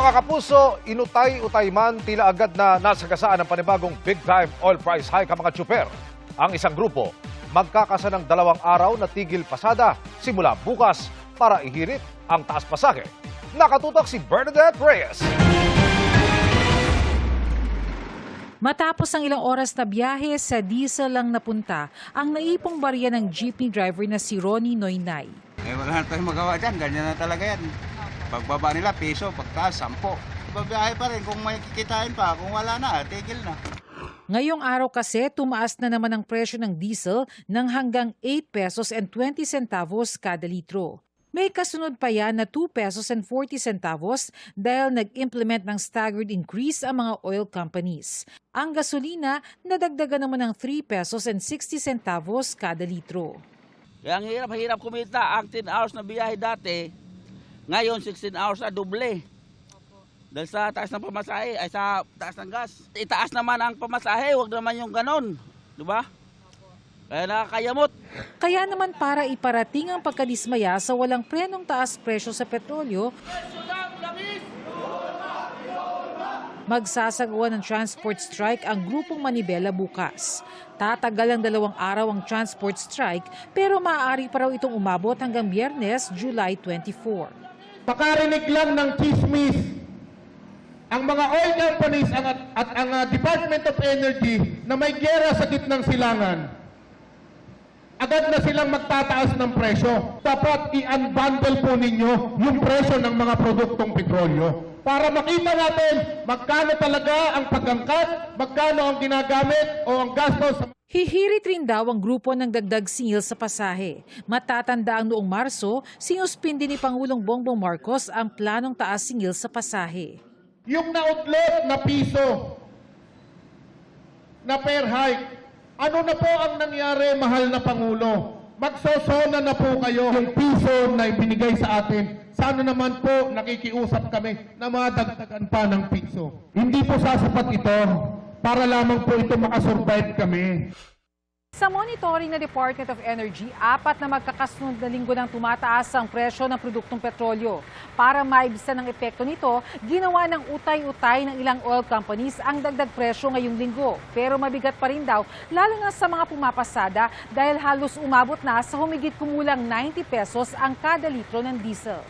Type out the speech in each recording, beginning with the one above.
Mga kapuso, inutay-utay man, tila agad na nasagasaan ng panibagong big-time oil price hike ang mga tsuper. Ang isang grupo, magkakasa ng 2 araw na tigil pasada simula bukas para ihirit ang taas pasahe. Nakatutok si Bernadette Reyes. Matapos ang ilang oras na biyahe, sa diesel lang napunta ang naipong barya ng jeepney driver na si Ronnie Noynay. Wala na tayong magawa dyan, ganyan na talaga yan. Pagbaba nila, piso, pagtaas, 10. Babiyahe pa rin kung may kikitain pa, kung wala na, tigil na. Ngayong araw kasi, tumaas na naman ang presyo ng diesel ng hanggang 8 pesos and 20 centavos kada litro. May kasunod pa yan na 2 pesos and 40 centavos dahil nag-implement ng staggered increase ang mga oil companies. Ang gasolina, nadagdagan naman ng 3 pesos and 60 centavos kada litro. Kaya ang hirap kumita. Ang 10 hours na biyahe dati, ngayon 16 hours na doble. Dahil sa taas ng pamasahe, ay sa taas ng gas. Itaas naman ang pamasahe, wag naman yung ganon. Diba? Kaya nakakayamot. Kaya naman para iparating ang pagkadismaya sa walang prenong taas presyo sa petrolyo, magsasagawa ng transport strike ang grupong Manibela bukas. Tatagal ang 2 araw ang transport strike pero maaari pa raw itong umabot hanggang Biyernes, July 24. Makarinig lang ng chismis ang mga oil companies at ang Department of Energy na may giyera sa gitnang silangan. Agad na silang magtataas ng presyo. Dapat i-unbundle po ninyo yung presyo ng mga produktong petrolyo para makita natin magkano talaga ang pag-angkat, magkano ang ginagamit o ang gastos. Hihirit rin daw ang grupo ng dagdag singil sa pasahe. Matatanda ang noong Marso, sinuspindi ni Pangulong Bongbong Marcos ang planong taas singil sa pasahe. Yung na-outlet na piso na per hike, ano na po ang nangyari, mahal na Pangulo? Magsosona na po kayo yung piso na ibinigay sa atin. Sana naman po nakikiusap kami na madagdagan pa ng piso. Hindi po sasapat ito para lamang po ito makasurvive kami. Sa monitoring ng Department of Energy, 4 na magkakasunod na linggo nang tumataas ang presyo ng produktong petrolyo. Para maibsan ang epekto nito, ginawa ng utay-utay ng ilang oil companies ang dagdag presyo ngayong linggo. Pero mabigat pa rin daw, lalo na sa mga pumapasada dahil halos umabot na sa humigit kumulang 90 pesos ang kada litro ng diesel.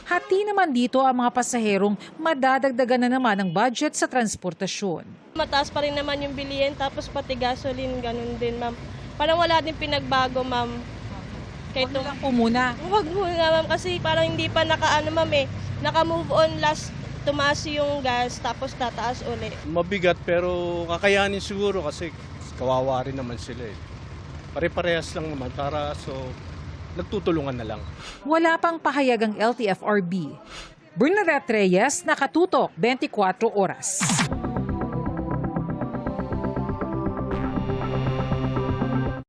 Hati naman dito ang mga pasaherong madadagdagan na naman ang budget sa transportasyon. Mataas pa rin naman yung bilihin, tapos pati gasoline, ganun din, ma'am. Parang wala din pinagbago, ma'am. Kahit Huwag po muna. Huwag muna, ma'am, kasi parang hindi pa naka-move on last, tumaas yung gas, tapos tataas ulit. Mabigat pero kakayanin siguro kasi kawawa rin naman sila eh. Pare-parehas lang naman nagtutulungan na lang. Wala pang pahayag ang LTFRB. Bernadette Reyes, Nakatutok, 24 Oras.